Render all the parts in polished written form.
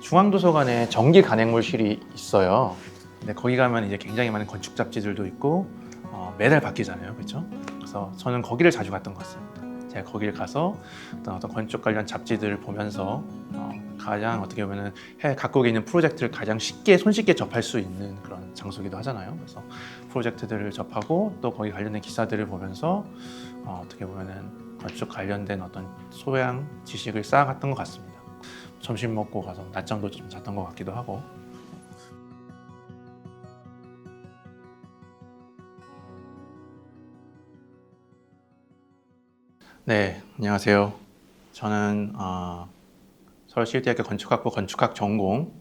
중앙도서관에 정기 간행물실이 있어요. 근데 거기 가면 이제 굉장히 많은 건축 잡지들도 있고 매달 바뀌잖아요, 그렇죠? 그래서 저는 거기를 자주 갔던 것 같습니다. 제가 거기를 가서 어떤 건축 관련 잡지들을 보면서 가장 어떻게 보면은 갖고 있는 프로젝트를 가장 손쉽게 접할 수 있는 그런 장소기도 하잖아요. 그래서 프로젝트들을 접하고 또 거기 관련된 기사들을 보면서 어떻게 보면은 건축 관련된 어떤 소양 지식을 쌓아갔던 것 같습니다. 점심 먹고 가서 낮잠도 좀 잤던 것 같기도 하고. 네, 안녕하세요. 저는 서울시립대학교 건축학부 건축학 전공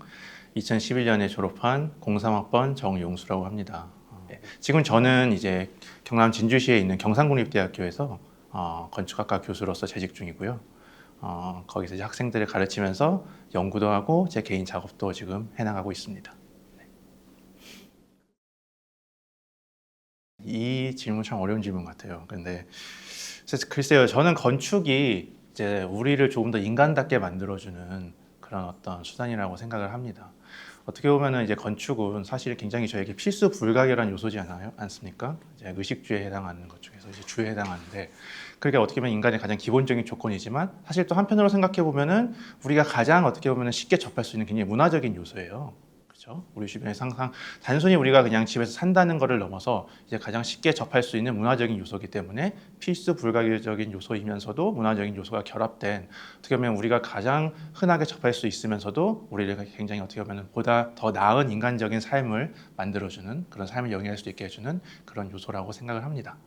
2011년에 졸업한 03학번 정용수라고 합니다. 지금 저는 이제 경남 진주시에 있는 경상국립대학교에서 건축학과 교수로서 재직 중이고요. 거기서 이제 학생들을 가르치면서 연구도 하고 제 개인 작업도 지금 해나가고 있습니다. 이 질문 참 어려운 질문 같아요. 근데 글쎄요, 저는 건축이 이제 우리를 조금 더 인간답게 만들어주는 그런 어떤 수단이라고 생각을 합니다. 어떻게 보면은 이제 건축은 사실 굉장히 저에게 필수 불가결한 요소지 않습니까? 이제 의식주에 해당하는 것 중에서 이제 주에 해당하는데, 그러니까 어떻게 보면 인간의 가장 기본적인 조건이지만 사실 또 한편으로 생각해 보면은 우리가 가장 어떻게 보면은 쉽게 접할 수 있는 굉장히 문화적인 요소예요. 그렇죠? 우리 주변에서 항상 단순히 우리가 그냥 집에서 산다는 것을 넘어서 이제 가장 쉽게 접할 수 있는 문화적인 요소이기 때문에 필수 불가결적인 요소이면서도 문화적인 요소가 결합된, 어떻게 보면 우리가 가장 흔하게 접할 수 있으면서도 우리를 굉장히 어떻게 보면 보다 더 나은 인간적인 삶을 만들어주는, 그런 삶을 영위할 수 있게 해주는 그런 요소라고 생각을 합니다.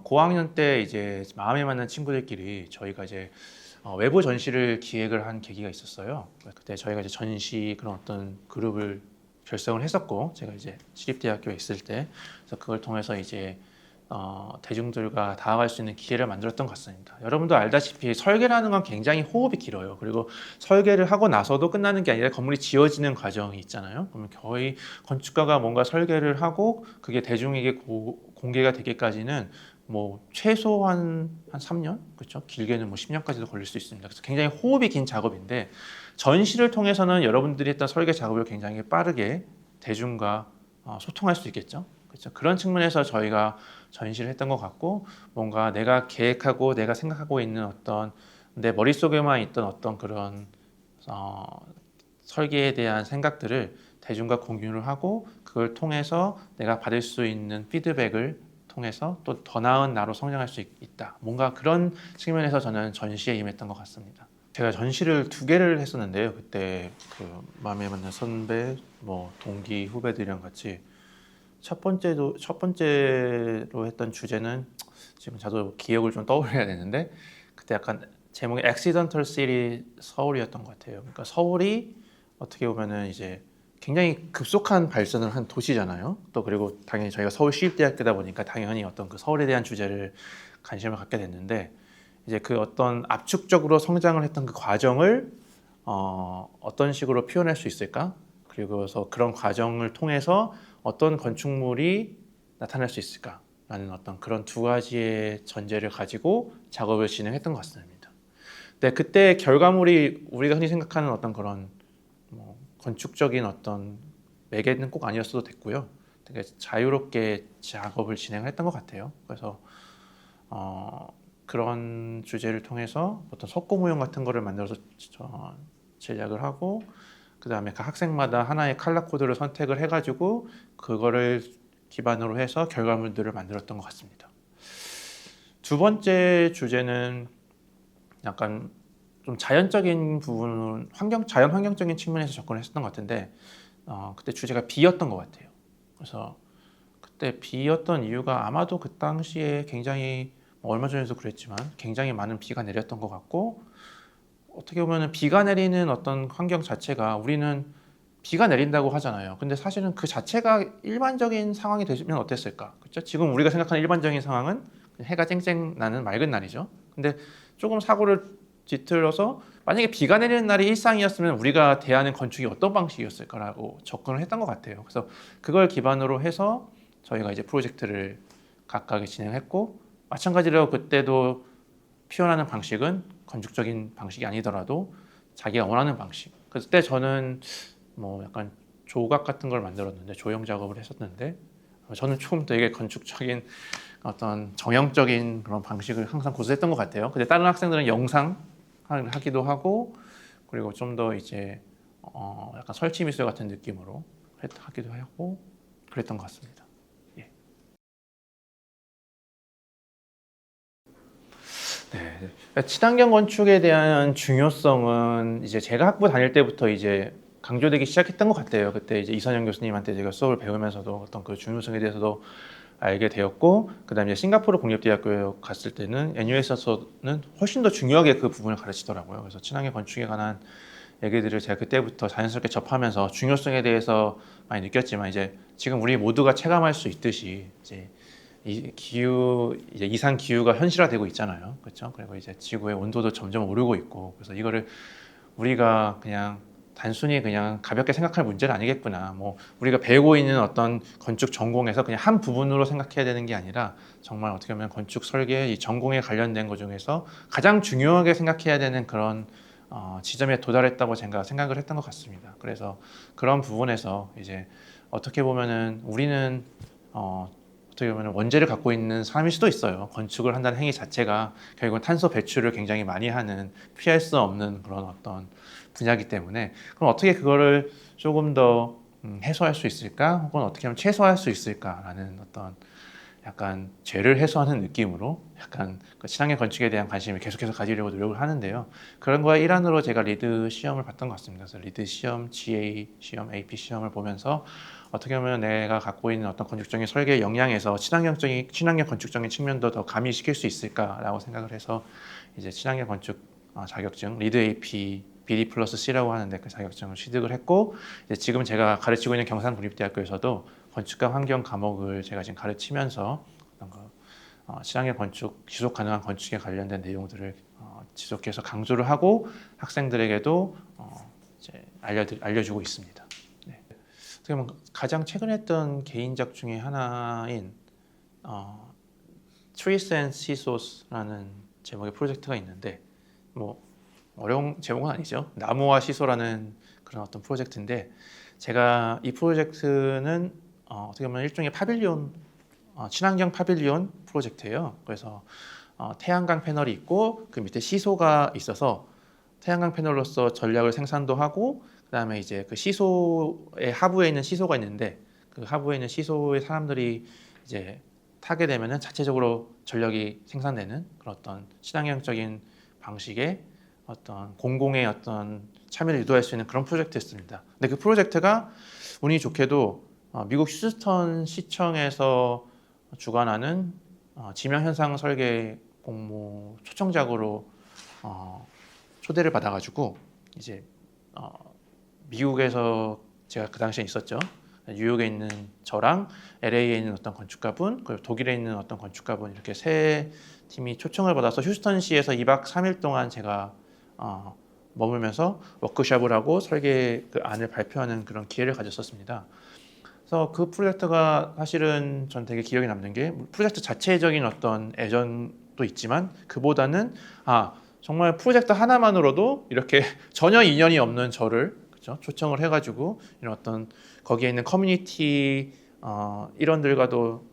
고학년 때 이제 마음에 맞는 친구들끼리 저희가 이제 외부 전시를 기획을 한 계기가 있었어요. 그때 저희가 이제 전시 그런 어떤 그룹을 결성을 했었고, 제가 이제 시립대학교에 있을 때, 그래서 그걸 통해서 이제 대중들과 다가갈 수 있는 기회를 만들었던 것 같습니다. 여러분도 알다시피 설계라는 건 굉장히 호흡이 길어요. 그리고 설계를 하고 나서도 끝나는 게 아니라 건물이 지어지는 과정이 있잖아요. 그러면 거의 건축가가 뭔가 설계를 하고 그게 대중에게 공개가 되기까지는 뭐 최소한 한 3년, 그렇죠? 길게는 뭐 10년까지도 걸릴 수 있습니다. 그래서 굉장히 호흡이 긴 작업인데, 전시를 통해서는 여러분들이 했던 설계 작업을 굉장히 빠르게 대중과 소통할 수 있겠죠. 그렇죠? 그런 측면에서 저희가 전시를 했던 것 같고, 뭔가 내가 계획하고 내가 생각하고 있는 어떤 내 머릿속에만 있던 어떤 그런 설계에 대한 생각들을 대중과 공유를 하고, 그걸 통해서 내가 받을 수 있는 피드백을 통해서 또 더 나은 나로 성장할 수 있다. 뭔가 그런 측면에서 저는 전시에 임했던 것 같습니다. 제가 전시를 2개를 했었는데요. 그때 그 마음에 맞는 선배, 뭐 동기, 후배들이랑 같이 첫 번째로 했던 주제는 지금 저도 기억을 좀 떠올려야 되는데, 그때 약간 제목이 Accidental City 서울이었던 것 같아요. 그러니까 서울이 어떻게 보면은 이제 굉장히 급속한 발전을 한 도시잖아요. 또 그리고 당연히 저희가 서울시립대학교다 보니까 당연히 어떤 그 서울에 대한 주제를 관심을 갖게 됐는데, 이제 그 어떤 압축적으로 성장을 했던 그 과정을 어떤 식으로 표현할 수 있을까? 그리고서 그런 과정을 통해서 어떤 건축물이 나타날 수 있을까라는 어떤 그런 2가지의 전제를 가지고 작업을 진행했던 것 같습니다. 근데 그때 결과물이 우리가 흔히 생각하는 어떤 그런 뭐 건축적인 어떤 매개는 꼭 아니었어도 됐고요. 되게 자유롭게 작업을 진행했던 것 같아요. 그래서 그런 주제를 통해서 어떤 석고모형 같은 거를 만들어서 제작을 하고, 그 다음에 각 학생마다 하나의 컬러 코드를 선택을 해가지고 그거를 기반으로 해서 결과물들을 만들었던 것 같습니다. 2번째 주제는 약간 좀 자연적인 부분, 자연 환경적인 측면에서 접근을 했었던 것 같은데, 그때 주제가 비였던 것 같아요. 그래서 그때 비였던 이유가 아마도 그 당시에 굉장히 얼마 전에도 그랬지만 굉장히 많은 비가 내렸던 것 같고, 어떻게 보면 비가 내리는 어떤 환경 자체가, 우리는 비가 내린다고 하잖아요. 근데 사실은 그 자체가 일반적인 상황이 되면 어땠을까? 그렇죠? 지금 우리가 생각하는 일반적인 상황은 해가 쨍쨍 나는 맑은 날이죠. 근데 조금 사고를 뒤틀어서 만약에 비가 내리는 날이 일상이었으면 우리가 대하는 건축이 어떤 방식이었을까라고 접근을 했던 것 같아요. 그래서 그걸 기반으로 해서 저희가 이제 프로젝트를 각각에 진행했고, 마찬가지로 그때도 표현하는 방식은 건축적인 방식이 아니더라도 자기가 원하는 방식. 그때 저는 뭐 약간 조각 같은 걸 만들었는데 조형 작업을 했었는데 저는 조금 되게 건축적인 어떤 정형적인 그런 방식을 항상 고수했던 것 같아요. 근데 다른 학생들은 영상 하기도 하고 그리고 좀 더 이제 약간 설치 미술 같은 느낌으로 하기도 하고 그랬던 것 같습니다. 예. 네. 친환경 건축에 대한 중요성은 이제 제가 학부 다닐 때부터 이제 강조되기 시작했던 것 같아요. 그때 이제 이선영 교수님한테 제가 수업을 배우면서도 어떤 그 중요성에 대해서도 알게 되었고, 그다음에 싱가포르 공립대학교에 갔을 때는 NUS에서는 훨씬 더 중요하게 그 부분을 가르치더라고요. 그래서 친환경 건축에 관한 얘기들을 제가 그때부터 자연스럽게 접하면서 중요성에 대해서 많이 느꼈지만 이제 지금 우리 모두가 체감할 수 있듯이 이제 이 기후 이제 이상 기후가 현실화되고 있잖아요. 그렇죠? 그리고 이제 지구의 온도도 점점 오르고 있고 그래서 이거를 우리가 그냥 단순히 그냥 가볍게 생각할 문제는 아니겠구나. 뭐 우리가 배우고 있는 어떤 건축 전공에서 그냥 한 부분으로 생각해야 되는 게 아니라 정말 어떻게 보면 건축 설계 이 전공에 관련된 것 중에서 가장 중요하게 생각해야 되는 그런 지점에 도달했다고 제가 생각을 했던 것 같습니다. 그래서 그런 부분에서 이제 어떻게 보면은 우리는 어떻게 보면 원재를 갖고 있는 사람일 수도 있어요. 건축을 한다는 행위 자체가 결국은 탄소 배출을 굉장히 많이 하는 피할 수 없는 그런 어떤 분야이기 때문에 그럼 어떻게 그거를 조금 더 해소할 수 있을까? 혹은 어떻게 하면 최소화할 수 있을까라는 어떤 약간 죄를 해소하는 느낌으로 약간 그 친환경 건축에 대한 관심을 계속해서 가지려고 노력을 하는데요. 그런 거의 일환으로 제가 리드 시험을 봤던 것 같습니다. 그래서 리드 시험, GA 시험, AP 시험을 보면서 어떻게 보면 내가 갖고 있는 어떤 건축적인 설계의 역량에서 친환경 건축적인 측면도 더 가미시킬 수 있을까라고 생각을 해서 이제 친환경 건축 자격증 리드 AP BD 플러스 C라고 하는데 그 자격증을 취득을 했고 이제 지금 제가 가르치고 있는 경상국립대학교에서도 건축과 환경 과목을 제가 지금 가르치면서 어떤 친환경 건축, 지속 가능한 건축에 관련된 내용들을 지속해서 강조를 하고 학생들에게도 이제 알려주고 있습니다. 네. 어떻게 보면 가장 최근에 했던 개인작 중에 하나인 Trees and Seesaws라는 제목의 프로젝트가 있는데 뭐 어려운 제목은 아니죠. 나무와 시소라는 그런 어떤 프로젝트인데 제가 이 프로젝트는 어떻게 보면 일종의 파빌리온 친환경 파빌리온 프로젝트예요. 그래서 태양광 패널이 있고 그 밑에 시소가 있어서 태양광 패널로서 전략을 생산도 하고 그다음에 이제 그 시소의 하부에 있는 시소가 있는데 그 하부에 있는 시소의 사람들이 이제 타게 되면은 자체적으로 전력이 생산되는 그런 어떤 친환경적인 방식의 어떤 공공의 어떤 참여를 유도할 수 있는 그런 프로젝트였습니다. 근데 그 프로젝트가 운이 좋게도 미국 휴스턴 시청에서 주관하는 지명현상 설계 공모 초청작으로 초대를 받아가지고 이제 미국에서 제가 그 당시에 있었죠. 뉴욕에 있는 저랑 LA에 있는 어떤 건축가분 그리고 독일에 있는 어떤 건축가분 이렇게 세 팀이 초청을 받아서 휴스턴시에서 2박 3일 동안 제가 머물면서 워크숍을 하고 설계 그 안을 발표하는 그런 기회를 가졌었습니다. 그래서 그 프로젝트가 사실은 전 되게 기억에 남는 게 프로젝트 자체적인 어떤 애정도 있지만 그보다는 정말 프로젝트 하나만으로도 이렇게 전혀 인연이 없는 저를 그렇죠? 초청을 해가지고 이런 어떤 거기에 있는 커뮤니티 일원들과도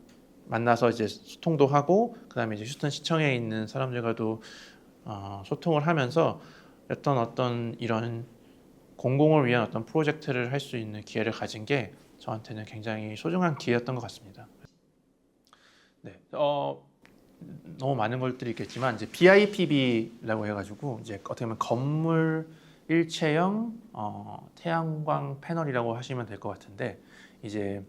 만나서 이제 소통도 하고 그다음에 이제 휴스턴 시청에 있는 사람들과도 소통을 하면서 어떤 이런 공공을 위한 어떤 프로젝트를 할 수 있는 기회를 가진 게 저한테는 굉장히 소중한 기회였던 것 같습니다. 네, 너무 많은 것들이 있겠지만 이제 BIPB라고 해가지고 이제 어떻게 보면 건물 일체형 태양광 패널이라고 하시면 될 것 같은데 이제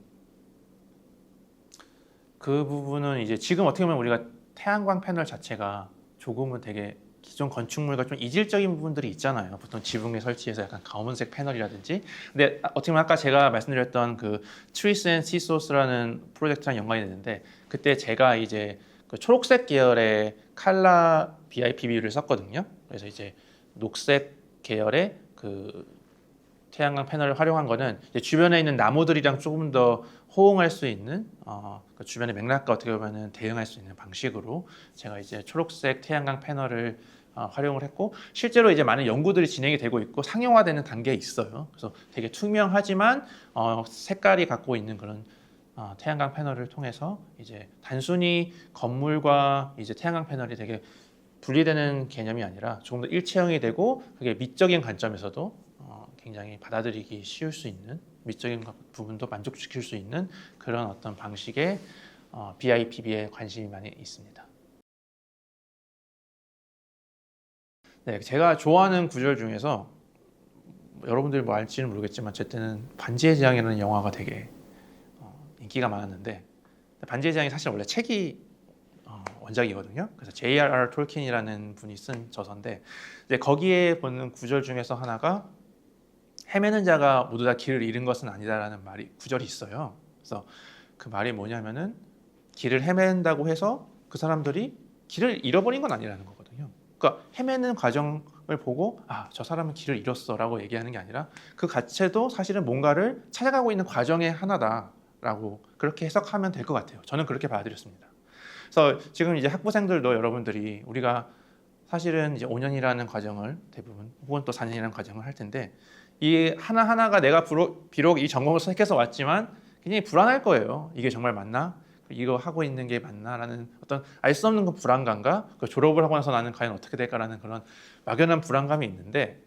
그 부분은 이제 지금 어떻게 보면 우리가 태양광 패널 자체가 조금은 되게 기존 건축물과 좀 이질적인 부분들이 있잖아요. 보통 지붕에 설치해서 약간 검은색 패널이라든지. 근데 어떻게 보면 아까 제가 말씀드렸던 그 Trees and Seesaws라는 프로젝트랑 연관이 되는데 그때 제가 이제 그 초록색 계열의 칼라 BIPB를 썼거든요. 그래서 이제 녹색 계열의 그 태양광 패널을 활용한 거는 이제 주변에 있는 나무들이랑 조금 더 호응할 수 있는 그 주변의 맥락과 어떻게 보면 대응할 수 있는 방식으로 제가 이제 초록색 태양광 패널을 활용을 했고 실제로 이제 많은 연구들이 진행이 되고 있고 상용화되는 단계에 있어요. 그래서 되게 투명하지만 색깔이 갖고 있는 그런 태양광 패널을 통해서 이제 단순히 건물과 이제 태양광 패널이 되게 분리되는 개념이 아니라 조금 더 일체형이 되고 그게 미적인 관점에서도 굉장히 받아들이기 쉬울 수 있는 미적인 부분도 만족시킬 수 있는 그런 어떤 방식의 BIPV에 관심이 많이 있습니다. 네, 제가 좋아하는 구절 중에서 여러분들이 뭐 알지는 모르겠지만 제 때는 반지의 제왕이라는 영화가 되게 인기가 많았는데 반지의 제왕이 사실 원래 책이 원작이거든요. 그래서 J.R.R. 톨킨이라는 분이 쓴 저서인데 이제 거기에 보는 구절 중에서 하나가 헤매는 자가 모두 다 길을 잃은 것은 아니다라는 구절이 있어요. 그래서 그 말이 뭐냐면은 길을 헤맨다고 해서 그 사람들이 길을 잃어버린 건 아니라는 거거든요. 그러니까 헤매는 과정을 보고 저 사람은 길을 잃었어라고 얘기하는 게 아니라 그 자체도 사실은 뭔가를 찾아가고 있는 과정의 하나다라고 그렇게 해석하면 될 것 같아요. 저는 그렇게 받아들였습니다. 그래서 지금 이제 학부생들도 여러분들이 우리가 사실은 이제 5년이라는 과정을 대부분 혹은 또 4년이라는 과정을 할 텐데 이 하나하나가 내가 비록 이 전공을 선택해서 왔지만 굉장히 불안할 거예요. 이게 정말 맞나? 이거 하고 있는 게 맞나라는 어떤 알 수 없는 그 불안감과 졸업을 하고 나서 나는 과연 어떻게 될까라는 그런 막연한 불안감이 있는데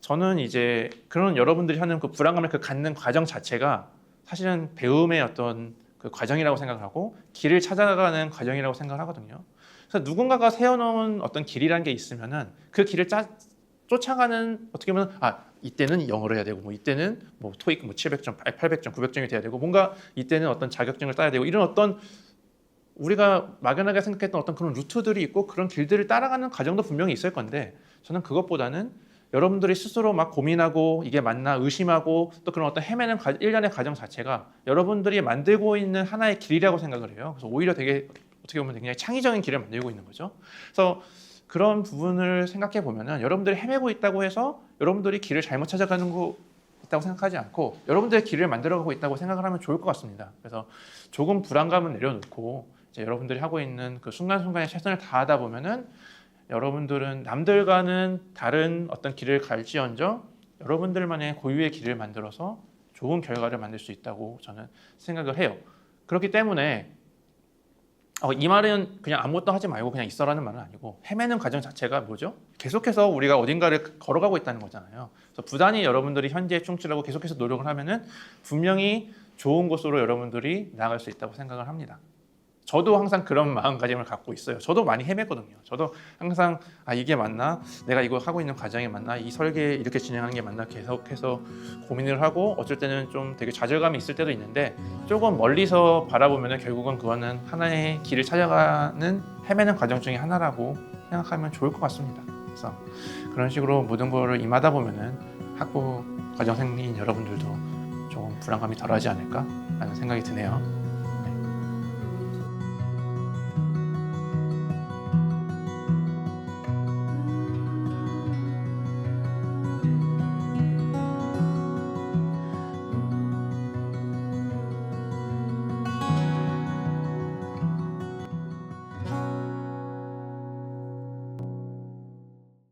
저는 이제 그런 여러분들이 하는 그 불안감을 갖는 과정 자체가 사실은 배움의 어떤 그 과정이라고 생각을 하고 길을 찾아가는 과정이라고 생각을 하거든요. 그래서 누군가가 세워놓은 어떤 길이라는 게 있으면은 그 길을 쫓아가는 어떻게 보면 이때는 영어를 해야 되고 뭐 이때는 뭐 토익 뭐 700점, 800점, 900점이 돼야 되고 뭔가 이때는 어떤 자격증을 따야 되고 이런 어떤 우리가 막연하게 생각했던 어떤 그런 루트들이 있고 그런 길들을 따라가는 과정도 분명히 있을 건데 저는 그것보다는 여러분들이 스스로 막 고민하고 이게 맞나 의심하고 또 그런 어떤 헤매는 일련의 과정 자체가 여러분들이 만들고 있는 하나의 길이라고 생각을 해요. 그래서 오히려 되게 어떻게 보면 굉장히 창의적인 길을 만들고 있는 거죠. 그래서 그런 부분을 생각해 보면은 여러분들이 헤매고 있다고 해서 여러분들이 길을 잘못 찾아가는 거 있다고 생각하지 않고 여러분들의 길을 만들어가고 있다고 생각을 하면 좋을 것 같습니다. 그래서 조금 불안감은 내려놓고 이제 여러분들이 하고 있는 그 순간순간에 최선을 다하다 보면은 여러분들은 남들과는 다른 어떤 길을 갈지언정 여러분들만의 고유의 길을 만들어서 좋은 결과를 만들 수 있다고 저는 생각을 해요. 그렇기 때문에 이 말은 그냥 아무것도 하지 말고 그냥 있어라는 말은 아니고 헤매는 과정 자체가 뭐죠? 계속해서 우리가 어딘가를 걸어가고 있다는 거잖아요. 그래서 부단히 여러분들이 현재에 충실하고 계속해서 노력을 하면은 분명히 좋은 곳으로 여러분들이 나아갈 수 있다고 생각을 합니다. 저도 항상 그런 마음가짐을 갖고 있어요. 저도 많이 헤맸거든요. 저도 항상 이게 맞나? 내가 이거 하고 있는 과정이 맞나? 이 설계 이렇게 진행하는 게 맞나? 계속해서 고민을 하고 어쩔 때는 좀 되게 좌절감이 있을 때도 있는데 조금 멀리서 바라보면 결국은 그거는 하나의 길을 찾아가는 헤매는 과정 중에 하나라고 생각하면 좋을 것 같습니다. 그래서 그런 식으로 모든 거를 임하다 보면은 학부 과정생인 여러분들도 조금 불안감이 덜하지 않을까 라는 생각이 드네요.